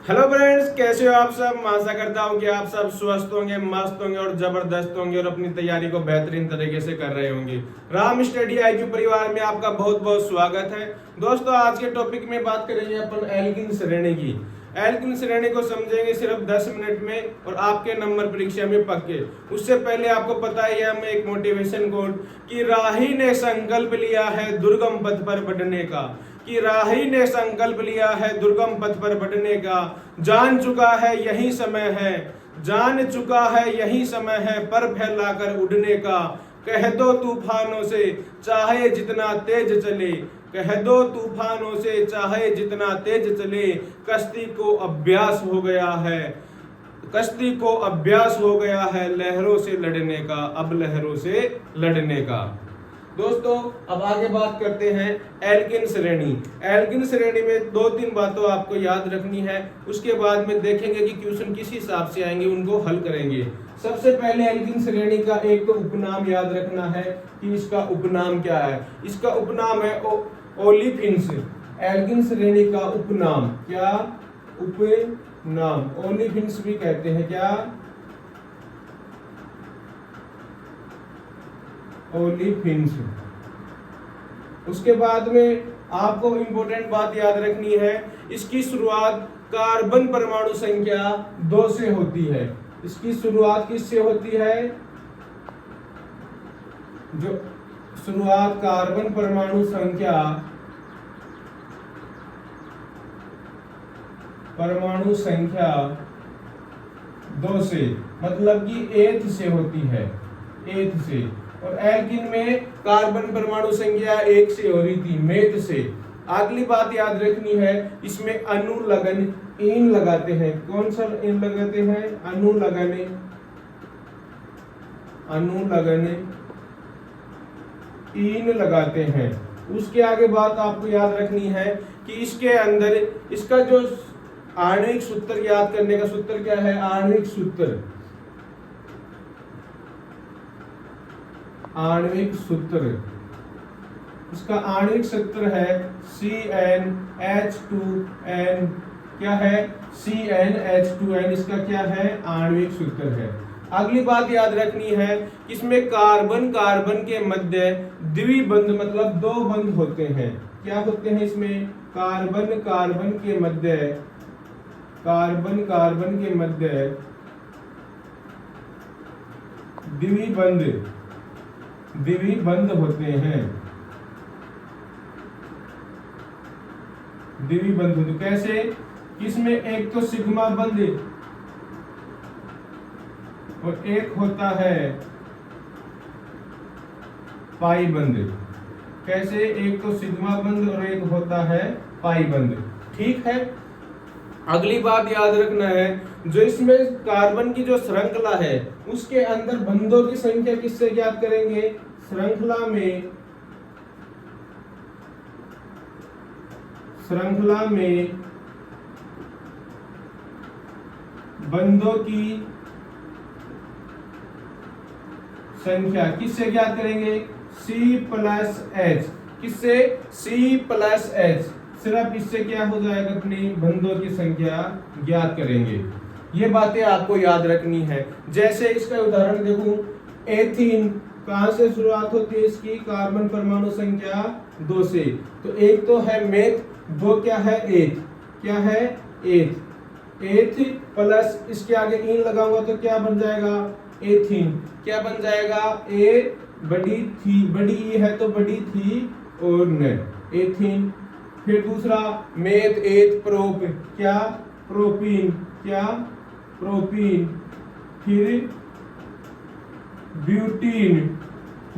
Hello friends, कैसे हो आप सब। मैं आशा करता हूँ कि आप सब स्वस्थ होंगे, मस्त होंगे और जबरदस्त होंगे और अपनी तैयारी को बेहतरीन तरीके से कर रहे होंगे। राम स्टडी आईक्यू परिवार में आपका बहुत बहुत स्वागत है। दोस्तों, आज के टॉपिक में बात करेंगे अपन एल्किन श्रेणी की। एल्किन श्रेणी को समझेंगे सिर्फ 10 मिनट में और आपके नंबर परीक्षा में पक्के। उससे पहले आपको पता ही है हमें एक मोटिवेशन कोड कि राही ने संकल्प लिया है दुर्गम पथ पर बढ़ने का, कि राही ने संकल्प लिया है दुर्गम पथ पर बढ़ने का। जान चुका है यही समय है, जान चुका है यही समय है पर फैलाकर उड़ने का। कह दो तूफानों से चाहे जितना तेज चले, कह दो तूफानों से चाहे जितना तेज चले। कश्ती को अभ्यास हो गया है, कश्ती को अभ्यास हो गया है लहरों से लड़ने का, अब लहरों से लड़ने का। दोस्तों, अब आगे बात करते हैं एल्किन श्रेणी। एल्किन श्रेणी में 2-3 बातों आपको याद रखनी है, उसके बाद में देखेंगे कि क्वेश्चन किस हिसाब से आएंगे, उनको हल करेंगे। सबसे पहले एल्किन श्रेणी का एक तो उपनाम याद रखना है कि इसका उपनाम क्या है। इसका उपनाम है ओलिफिन्स। एल्किन श्रेणी का उपनाम क्या? उपनाम ओलिफिन्स भी कहते हैं। क्या? ओलिफिन्स। उसके बाद में आपको इंपॉर्टेंट बात याद रखनी है, इसकी शुरुआत कार्बन परमाणु संख्या 2 से होती है। इसकी शुरुआत किससे होती है? जो शुरुआत कार्बन परमाणु संख्या 2 से, मतलब कि 8 से होती है, 8 से। और एल्किन में कार्बन परमाणु संख्या 1 से हो रही थी, मेथ से। अगली बात याद रखनी है, इसमें अनुलग्न इन लगाते हैं। कौन सा इन लगाते हैं? अनुलग्न, अनुलग्न इन लगाते हैं। उसके आगे बात आपको याद रखनी है कि इसके अंदर इसका जो आणविक सूत्र याद करने का सूत्र क्या है? आणविक सूत्र, आणविक सूत्र, इसका आणविक सूत्र है CnH2n। क्या है? CnH2n इसका क्या है? आणविक सूत्र है। अगली बात याद रखनी है, इसमें कार्बन कार्बन के मध्य द्विबंध मतलब 2 बंध होते हैं। क्या होते हैं इसमें? कार्बन कार्बन के मध्य, कार्बन कार्बन के मध्य द्विबंध, द्विबंध होते हैं। द्विबंध कैसे? इसमें एक तो सिग्मा बंध और एक होता है पाई बंध। कैसे? एक तो सिग्मा बंध और एक होता है पाई बंध। ठीक है। अगली बात याद रखना है, जो इसमें कार्बन की जो श्रृंखला है उसके अंदर बंधों की संख्या किससे ज्ञात करेंगे? श्रृंखला में बंधों की संख्या किससे ज्ञात करेंगे? C+H। किससे? C+H। सिर्फ इससे क्या हो जाएगा? अपनी बंधों की संख्या ज्ञात करेंगे। ये बातें आपको याद रखनी है। जैसे इसका उदाहरण देखूं, एथीन कहां से शुरुआत होती है इसकी? कार्बन परमाणु संख्या 2 से। तो एक तो है मेथ, 2 क्या है? एथ। क्या है? एथ। एथ प्लस इसके आगे इन लगाऊंगा तो क्या बन जाएगा? एथीन। क्या बन जाएगा? ए बड़ी थी, बड़ी ई है तो बड़ी थी और न, एथीन। फिर दूसरा मेथ एथ प्रोप, क्या? प्रोपीन। क्या? प्रोपीन। फिर ब्यूटीन,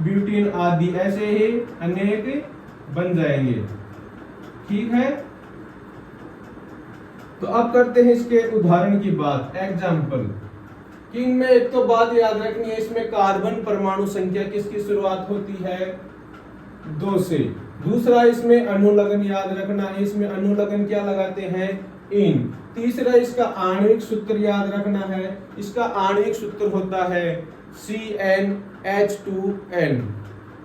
ब्यूटीन आदि, ऐसे ही अनेक बन जाएंगे। ठीक है। तो अब करते हैं इसके उदाहरण की बात, एग्जाम्पल। कि इनमें एक तो बात याद रखनी है, इसमें कार्बन परमाणु संख्या किसकी शुरुआत होती है? 2 से। दूसरा इसमें अनुलग्न याद रखना है, इसमें अनुलग्न क्या लगाते हैं? इन। तीसरा इसका आणविक सूत्र याद रखना है, इसका आणविक सूत्र होता है CnH2n।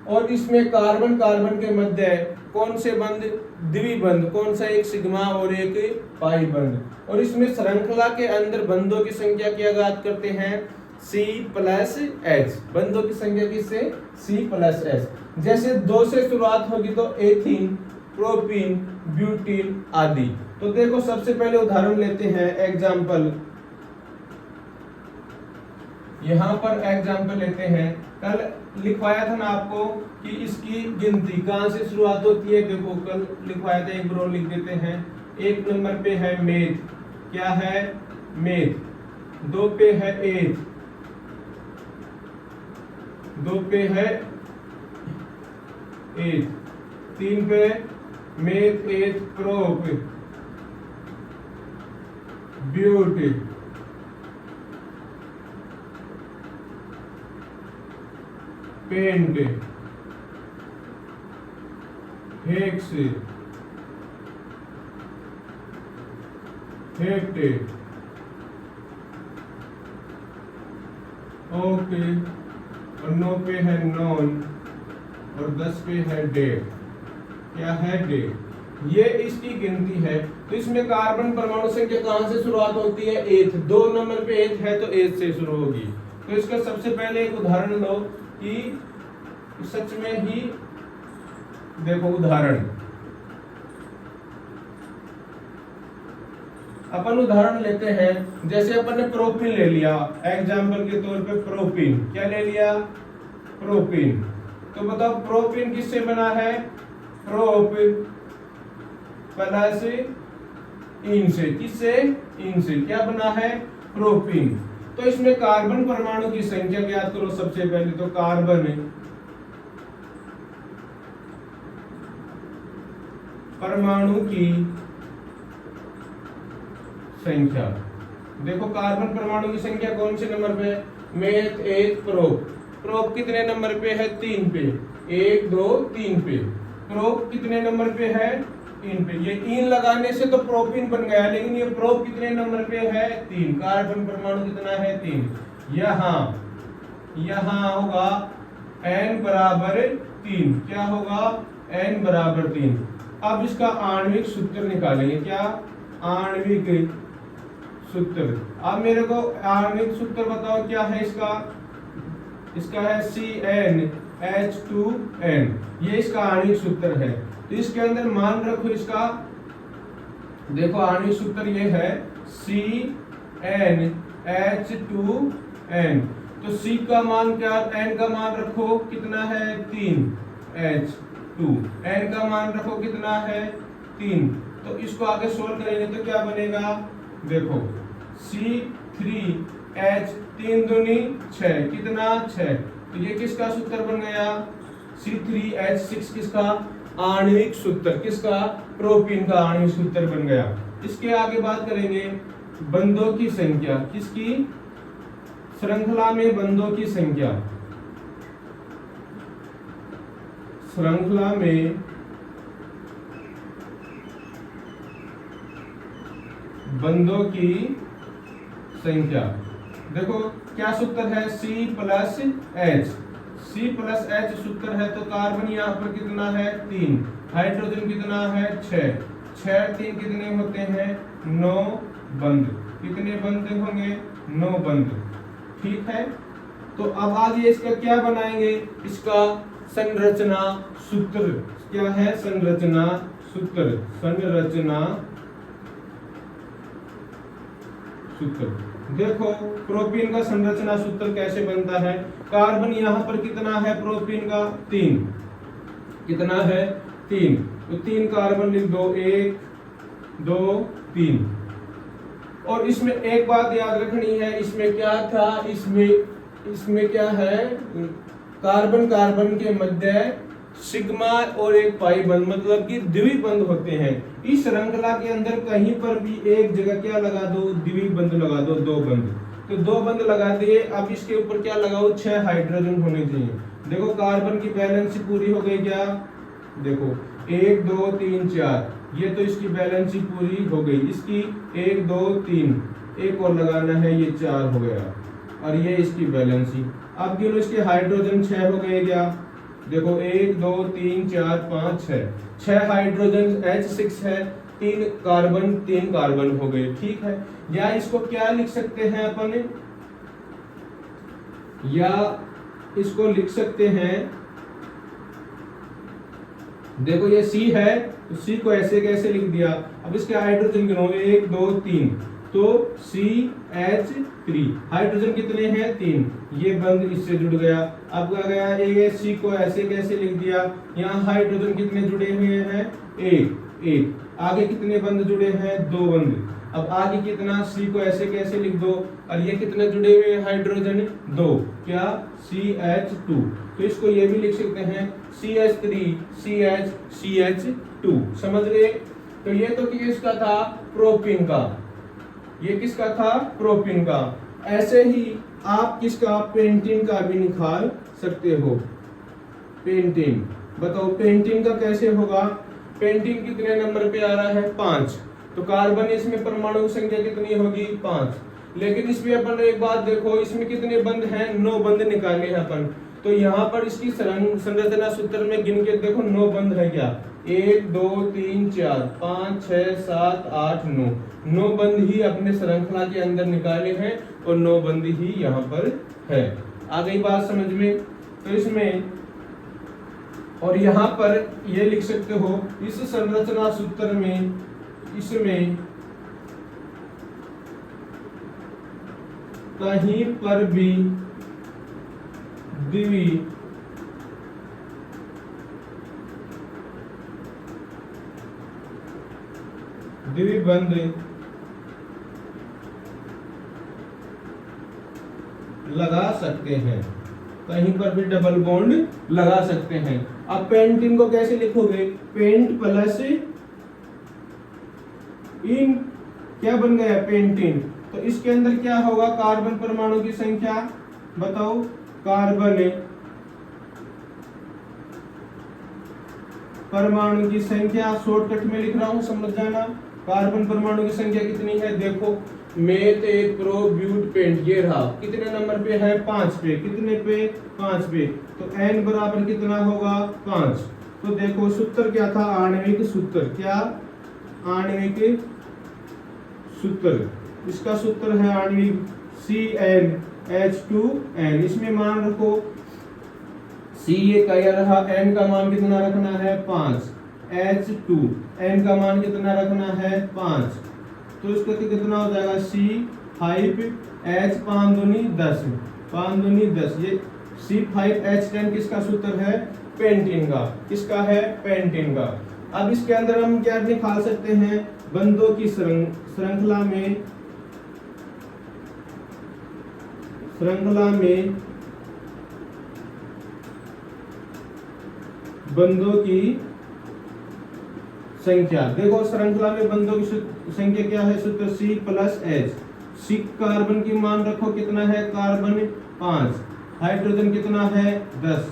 और इसमें कार्बन कार्बन के मध्य कौन से बंध, द्विबंध, कौन सा, एक सिग्मा और एक पाई बंध। और इसमें श्रृंखला के अंदर बंधों की संख्या क्या ज्ञात करते हैं, C+H, बंधों की संख्या किससे, C+H। जैसे 2 से शुरुआत होगी तो एथीन, प्रोपीन, ब्यूटीन आदि। तो देखो सबसे पहले उदाहरण लेते हैं, एग्जाम्पल, यहां पर एग्जाम्पल लेते हैं। कल लिखवाया था ना आपको कि इसकी गिनती कहां से शुरुआत होती है, देखो कल लिखवाया था, एक बार लिख देते हैं। 1 नंबर पे है मेथ, क्या है, मेथ। 2 पे है एथ, 2 पे है एथ। 3 पे meth, eth, prop, but, pent, hex, hept, okay. और 9 पे है नॉन और 10 पे है डेट, क्या है, डेट। ये इसकी गिनती है। तो इसमें कार्बन परमाणु संख्या कहां से शुरुआत होती है, एथ। 2 नंबर पे एथ है तो एथ से शुरू होगी। तो इसका सबसे पहले एक उदाहरण लो कि सच में ही, देखो उदाहरण, अपन उदाहरण लेते हैं। जैसे अपन ने प्रोपीन ले लिया, एग्जाम्पल के तौर पे प्रोपीन, क्या ले लिया, प्रोपीन। तो बताओ प्रोपीन किससे बना है, प्रोप प्लस इन से, किससे, इन से, क्या बना है, प्रोपीन। तो इसमें कार्बन परमाणु की संख्या ज्ञात करो सबसे पहले। तो कार्बन परमाणु की संख्या, देखो कार्बन परमाणु की संख्या कौन से नंबर पे, मेथ, एथ, प्रोप। प्रोप कितने नंबर पे है, 3 पे, 1 2 3 पे। प्रोप कितने नंबर पे है, 3 पे। ये इन लगाने से तो प्रोपीन बन गया, लेकिन ये प्रोप कितने नंबर पे है, 3। कार्बन परमाणु कितना है, 3। यहां होगा n बराबर 3, क्या होगा, n बराबर 3। अब इसका आणविक सूत्र निकालेंगे, क्या, आणविक सूत्र। अब मेरे को आणविक सूत्र बताओ क्या है इसका, इसका है CnH2n, ये इसका आणविक सूत्र है। तो इसके अंदर मान रखो इसका, देखो आणविक सूत्र ये है CnH2n। तो C का मान क्या, N का मान रखो कितना है, 3, H2, N का मान रखो कितना है, 3। तो इसको आगे सोल्व करेंगे तो क्या बनेगा, देखो C3H 3 दूनी 6, कितना, 6। तो ये किसका सूत्र बन गया, C3H6 किसका, आणविक सूत्र, किसका, प्रोपीन का आणविक सूत्र बन गया। इसके आगे बात करेंगे बंधों की संख्या, किसकी, श्रृंखला में बंधों की संख्या। श्रृंखला में बंधों की संख्या, देखो क्या सूत्र है, C+H। C+H सूत्र है। तो कार्बन यहाँ पर कितना है, 3। हाइड्रोजन कितना है, 6। 6 3 कितने होते हैं, 9 बंध। कितने बंध होंगे, 9 बंध, ठीक है। तो अब आगे इसका क्या बनाएंगे, इसका संरचना सूत्र, क्या है, संरचना सूत्र, संरचना सूत्र। देखो प्रोपीन का संरचना सूत्र कैसे बनता है। कार्बन यहाँ पर कितना है, प्रोपीन का 3, कितना है, 3। तो 3 कार्बन लिख दो, 1 2 3। और इसमें एक बात याद रखनी है, इसमें क्या था, इसमें क्या है, कार्बन कार्बन के मध्य सिग्मा और एक पाई बंध, मतलब कि द्विबंध होते हैं। इस श्रृंखला के अंदर कहीं पर भी एक जगह क्या लगा दो, द्विबंध लगा दो, 2 बंध। तो 2 बंध लगा दिए। अब इसके ऊपर क्या लगाओ, 6 हाइड्रोजन होने चाहिए। देखो कार्बन की बैलेंस पूरी हो गई क्या, देखो 1 2 3 4, ये तो इसकी बैलेंस पूरी हो गई। इसकी 1 2 3, एक और लगाना है, ये 4 हो गया। और ये इसकी बैलेंस। अब गिनो इसके हाइड्रोजन 6 हो गए क्या, देखो 1 2 3 4 5 6, 6 हाइड्रोजन H6 है, 3 कार्बन हो गए, ठीक है। या इसको क्या लिख सकते हैं अपन, या इसको लिख सकते हैं, देखो ये C है तो C को ऐसे कैसे लिख दिया। अब इसके हाइड्रोजन गिनो 1 2 3, तो CH3, हाइड्रोजन कितने हैं 3, ये बंद इससे जुड़ गया। अब क्या गया, ये C को ऐसे कैसे लिख दिया, यहाँ हाइड्रोजन कितने जुड़े हुए हैं, एक, आगे कितने बंद जुड़े हैं, 2 बंद। अब आगे कितना, C को ऐसे कैसे लिख दो, और ये कितने जुड़े हुए हाइड्रोजन 2, क्या CH2, तो इसको ये भी लिख सकते हैं CH3 CH2, समझ गए। तो ये तो किसका था, प्रोपीन का, ये किसका था, प्रोपीन का। ऐसे ही आप किसका, पेंटीन का भी निकाल सकते हो। पेंटीन, बताओ पेंटीन का कैसे होगा, पेंटीन कितने नंबर पे आ रहा है, 5, तो कार्बन इसमें परमाणु संख्या कितनी होगी, 5। लेकिन इसमें अपन एक बात देखो, इसमें कितने बंद हैं, 9 बंद निकाले हैं अपन। तो यहाँ पर इसकी संरचना सूत्र में गिन के देखो 9 बंद है क्या, 1 2 3 4 5 6 7 8 9, 9 बंद ही अपने श्रृंखला के अंदर निकाले हैं और 9 बंद ही यहाँ पर है। आ गई बात समझ में। तो इसमें और यहाँ पर ये लिख सकते हो, इस संरचना सूत्र में इसमें कहीं पर भी द्विबंध लगा सकते हैं, कहीं पर भी डबल बॉन्ड लगा सकते हैं। अब पेंटीन को कैसे लिखोगे, पेंट प्लस इन, क्या बन गया, पेंटीन। तो इसके अंदर क्या होगा, कार्बन परमाणु की संख्या बताओ, कार्बन परमाणु की संख्या शॉर्टकट में लिख रहा हूं, समझ जाना। कार्बन परमाणु की संख्या कितनी है, देखो मेथ एक प्रो ब्यूट पेंट, ये रहा, कितने नंबर पे है, 5 पे, कितने पे, 5 पे, तो n बराबर कितना होगा, 5। तो देखो सूत्र क्या था, आणविक सूत्र, क्या आणविक सूत्र, इसका सूत्र है आणविक CnH2n। इसमें मान रखो C ये क्या रहा, n का मान कितना रखना है, 5, H2 n का मान कितना रखना है, 5, तो इसका कितना हो जाएगा, C5H 5 दूनी 10, 5 दूनी 10, ये C5H10 किसका सूत्र है, पेंटीन का, किसका है, पेंटीन का। अब इसके अंदर हम क्या निकाल सकते हैं, बंधों की श्रृंखला में बंधों की संख्या, देखो श्रृंखला में बंधों की संख्या क्या है, सूत्र C plus H। C carbon की मान रखो कितना है, कार्बन 5, हाइड्रोजन कितना है, 10,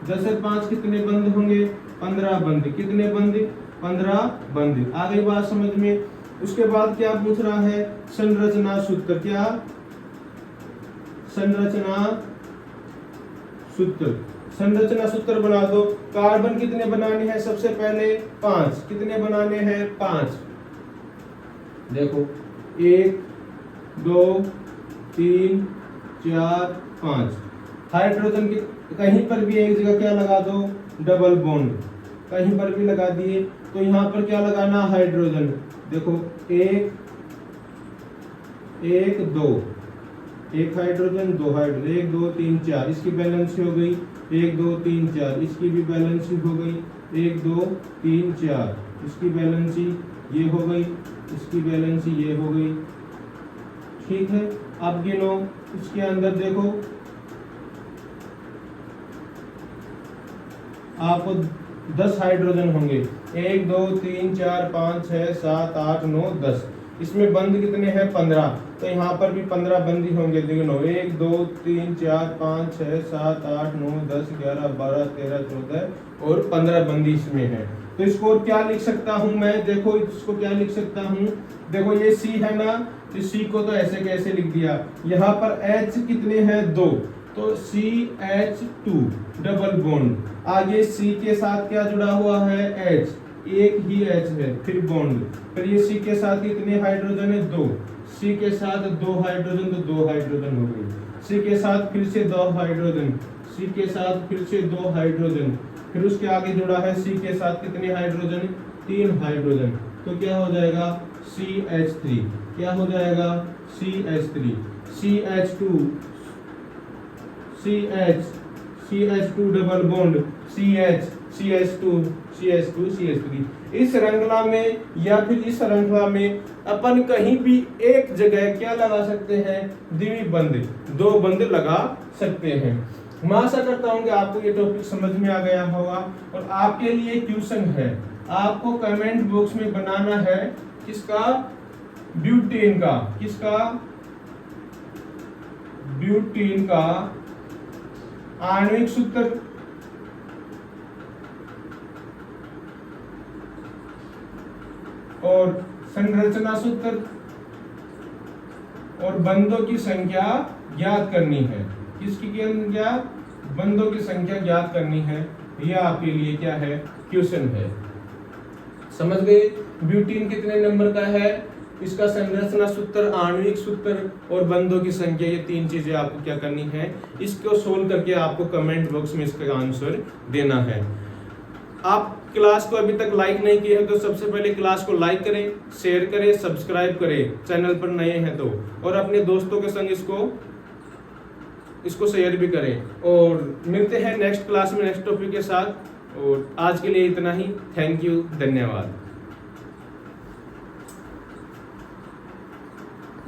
10 से 5 कितने बंद होंगे, 15 बंद, कितने बंद, 15 बंद। आ गई बात समझ में। उसके बाद क्या पूछ रहा है, संरचना सूत्र, क्या संरचना सूत्र, संरचना सूत्र बना दो। कार्बन कितने बनाने हैं, सबसे पहले 5, कितने बनाने हैं, 5, देखो 1 2 3 4 5, हाइड्रोजन की कहीं पर भी एक जगह क्या लगा दो, डबल बॉन्ड, कहीं पर भी लगा दिए। तो यहाँ पर क्या लगाना, हाइड्रोजन, देखो 1 1 2, 1 हाइड्रोजन 2 हाइड्रोजन, 1 2 3 4, इसकी बैलेंस हो गई, 1 2 3 4, इसकी भी बैलेंस हो गई, 1 2 3 4, इसकी बैलेंस ये हो गई, इसकी बैलेंस ये हो गई, ठीक है। अब गिनो, इसके अंदर देखो आपको 10 हाइड्रोजन होंगे, 1 2 3 4 5 6 7 8 9 10, इसमें बंद कितने हैं, 15, तो यहाँ पर भी 15 बंदी होंगे, देखो 1 2 3 4 5 6 7 8 9 10 11 12 13 14 और 15 बंदी इसमें है। तो इसको क्या लिख सकता हूँ मैं, देखो इसको क्या लिख सकता हूँ, देखो ये C है ना, तो C को तो ऐसे कैसे लिख दिया, यहाँ पर H कितने हैं, 2, तो CH2 डबल बॉन्ड, आगे C के साथ क्या जुड़ा हुआ है, H, एक ही H है, फिर बॉन्ड, फिर ये C के साथ कितने हाइड्रोजन है, 2, C के साथ 2 हाइड्रोजन, तो 2 हाइड्रोजन हो गई, C के साथ फिर से 2 हाइड्रोजन, C के साथ फिर से 2 हाइड्रोजन, फिर उसके आगे जुड़ा है C के साथ कितने हाइड्रोजन, 3 हाइड्रोजन, तो क्या हो जाएगा CH3, क्या हो जाएगा CH3, CH2 CH2 double bond CH CH2 CH2 CH3। इस श्रृंखला में या फिर इस श्रृंखला में अपन कहीं भी एक जगह क्या लगा सकते हैं, द्विबंध, 2 बंध लगा सकते हैं। मैं आशा करता हूं कि आपको ये टॉपिक समझ में आ गया होगा। और आपके लिए क्वेश्चन है, आपको कमेंट बॉक्स में बनाना है किसका, ब्यूटेन का, किसका, ब्यूटेन का आणविक सूत्र और संरचना सूत्र और बंधों की संख्या ज्ञात करनी है। किसकी संख्या, बंधों की संख्या ज्ञात करनी है। यह आपके लिए क्या है, क्वेश्चन है। समझ गए, ब्यूटेन कितने नंबर का है, इसका संरचना सूत्र, आणविक सूत्र और बंधों की संख्या, ये 3 चीजें आपको क्या करनी है, इसको सोल्व करके आपको कमेंट बॉक्स में इसका आंसर देना है। आप क्लास को अभी तक लाइक नहीं किए हैं तो सबसे पहले क्लास को लाइक करें, शेयर करें, सब्सक्राइब करें, चैनल पर नए हैं तो, और अपने दोस्तों के संग इसको शेयर भी करें। और मिलते हैं नेक्स्ट क्लास में नेक्स्ट टॉपिक के साथ। और आज के लिए इतना ही। थैंक यू, धन्यवाद।